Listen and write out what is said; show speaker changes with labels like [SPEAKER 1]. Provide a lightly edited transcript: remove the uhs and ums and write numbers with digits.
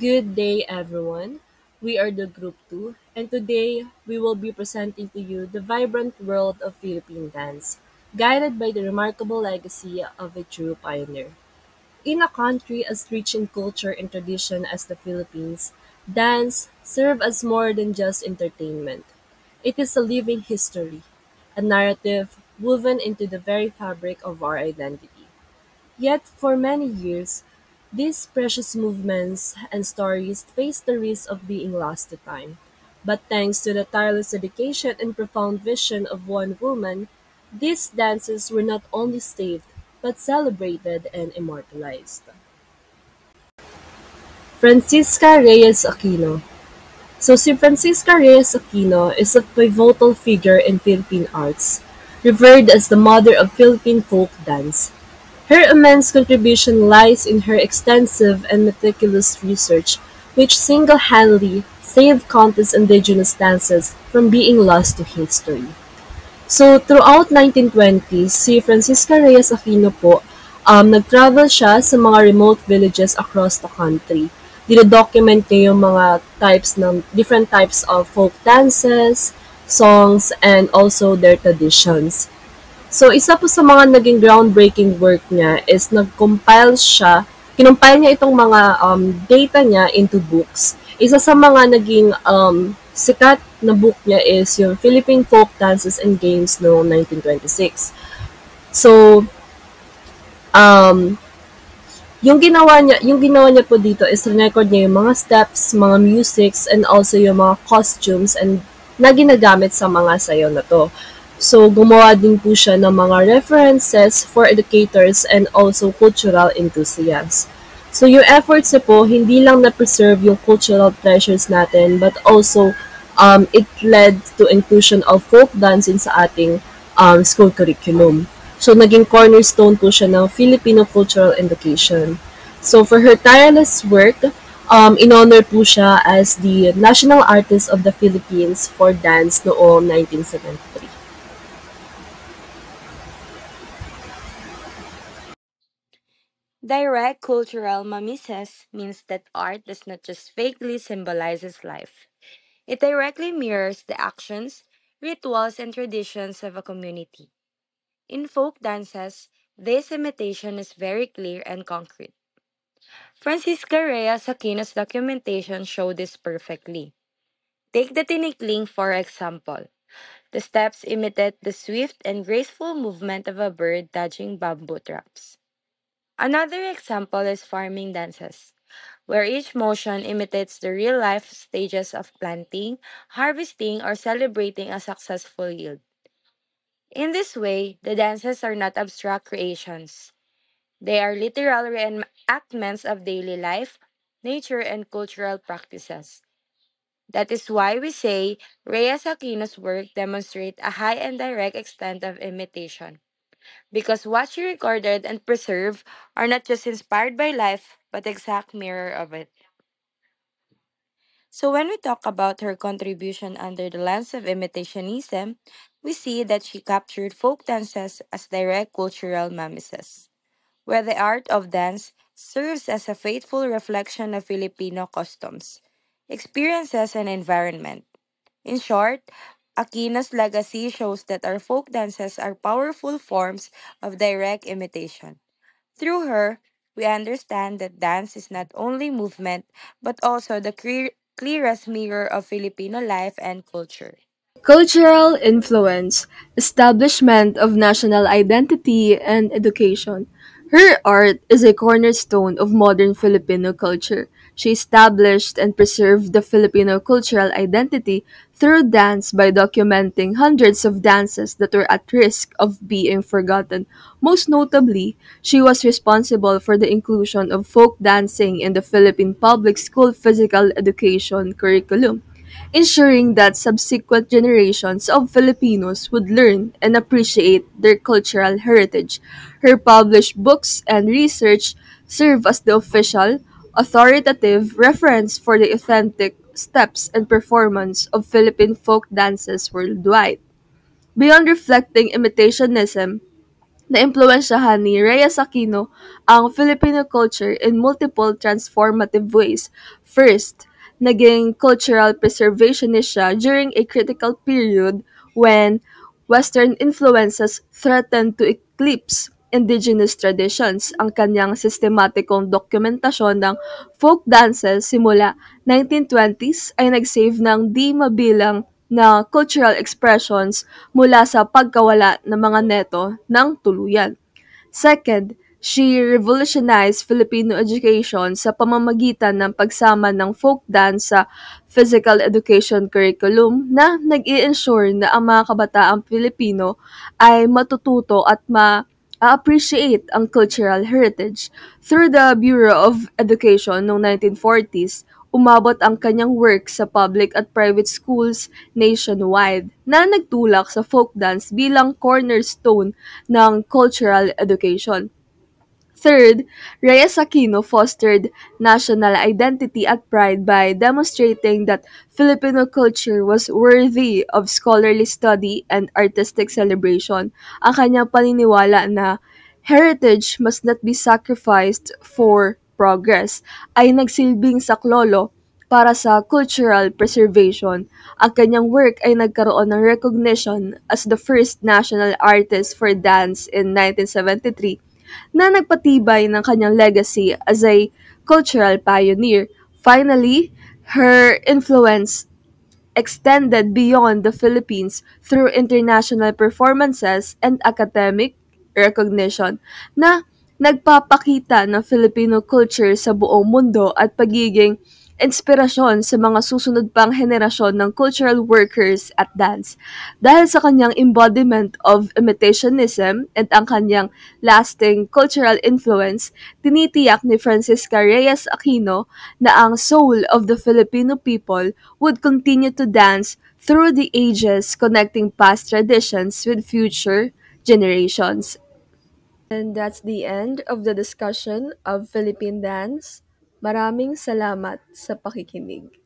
[SPEAKER 1] Good day, everyone. We are the Group 2, and today we will be presenting to you the vibrant world of Philippine dance, guided by the remarkable legacy of a true pioneer. In a country as rich in culture and tradition as the Philippines, dance serves as more than just entertainment. It is a living history, a narrative woven into the very fabric of our identity. Yet for many years, these precious movements and stories faced the risk of being lost to time. But thanks to the tireless dedication and profound vision of one woman, these dances were not only saved, but celebrated and immortalized. Francisca Reyes Aquino. Si Francisca Reyes Aquino is a pivotal figure in Philippine arts, revered as the mother of Philippine folk dance. Her immense contribution lies in her extensive and meticulous research, which single-handedly saved countless indigenous dances from being lost to history. Throughout 1920s, si Francisca Reyes Aquino po, nag-travel siya sa mga remote villages across the country. Dino-document niya yung mga different types of folk dances, songs, and also their traditions. Isa po sa mga naging groundbreaking work niya is kinompile niya itong mga data niya into books. Isa sa mga naging sikat na book niya is yung Philippine Folk Dances and Games noong 1926. So, um, yung ginawa niya po dito is record niya yung mga steps, mga musics, and also yung mga costumes and na ginagamit sa mga sayaw na to. Gumawa din po siya ng mga references for educators and also cultural enthusiasts. Yung efforts niya po, hindi lang na-preserve yung cultural treasures natin, but also it led to inclusion of folk dancing sa ating school curriculum. Naging cornerstone po siya ng Filipino cultural education. For her tireless work, in-honor po siya as the National Artist of the Philippines for Dance noong 1973.
[SPEAKER 2] Direct cultural mimesis means that art does not just vaguely symbolizes life. It directly mirrors the actions, rituals, and traditions of a community. In folk dances, this imitation is very clear and concrete. Francisca Reyes Aquino's documentation show this perfectly. Take the tinikling for example. The steps imitate the swift and graceful movement of a bird dodging bamboo traps. Another example is farming dances, where each motion imitates the real life stages of planting, harvesting, or celebrating a successful yield. In this way, the dances are not abstract creations. They are literal reenactments of daily life, nature, and cultural practices. That is why we say Reyes Aquino's work demonstrates a high and direct extent of imitation. Because what she recorded and preserved are not just inspired by life, but exact mirror of it. So when we talk about her contribution under the lens of imitationism, we see that she captured folk dances as direct cultural mimesis, where the art of dance serves as a faithful reflection of Filipino customs, experiences, and environment. In short, Aquino's legacy shows that our folk dances are powerful forms of direct imitation. Through her, we understand that dance is not only movement, but also the clearest mirror of Filipino life and culture.
[SPEAKER 3] Cultural influence, establishment of national identity, and education. Her art is a cornerstone of modern Filipino culture. She established and preserved the Filipino cultural identity through dance by documenting hundreds of dances that were at risk of being forgotten. Most notably, she was responsible for the inclusion of folk dancing in the Philippine public school physical education curriculum, ensuring that subsequent generations of Filipinos would learn and appreciate their cultural heritage. Her published books and research serve as the official, authoritative reference for the authentic steps and performance of Philippine folk dances worldwide. Beyond reflecting imitationism, Naimpluwensyahan ni Reyes Aquino ang Filipino culture in multiple transformative ways. First, naging cultural preservationist siya during a critical period when Western influences threatened to eclipse indigenous traditions. Ang kanyang sistematikong dokumentasyon ng folk dances simula 1920s ay nag-save ng di mabilang na cultural expressions mula sa pagkawala ng mga neto ng tuluyan. Second, she revolutionized Filipino education sa pamamagitan ng pagsama ng folk dance sa physical education curriculum na nag-i-ensure na ang mga kabataang Pilipino ay matututo at appreciate ang cultural heritage. Through the Bureau of Education noong 1940s, umabot ang kanyang work sa public at private schools nationwide na nagtulak sa folk dance bilang cornerstone ng cultural education. Third, Reyes Aquino fostered national identity at pride by demonstrating that Filipino culture was worthy of scholarly study and artistic celebration. Ang kanyang paniniwala na heritage must not be sacrificed for progress ay nagsilbing saklolo para sa cultural preservation. Ang kanyang work ay nagkaroon ng recognition as the first national artist for dance in 1973 na nagpatibay ng kanyang legacy as a cultural pioneer. Finally, her influence extended beyond the Philippines through international performances and academic recognition na nagpapakita ng Filipino culture sa buong mundo at pagiging inspirasyon sa mga susunod pang henerasyon ng cultural workers at dance. Dahil sa kanyang embodiment of imitationism and ang kanyang lasting cultural influence, tinitiyak ni Francisca Reyes Aquino na ang soul of the Filipino people would continue to dance through the ages, connecting past traditions with future generations. And that's the end of the discussion of Philippine dance. Maraming salamat sa pakikinig.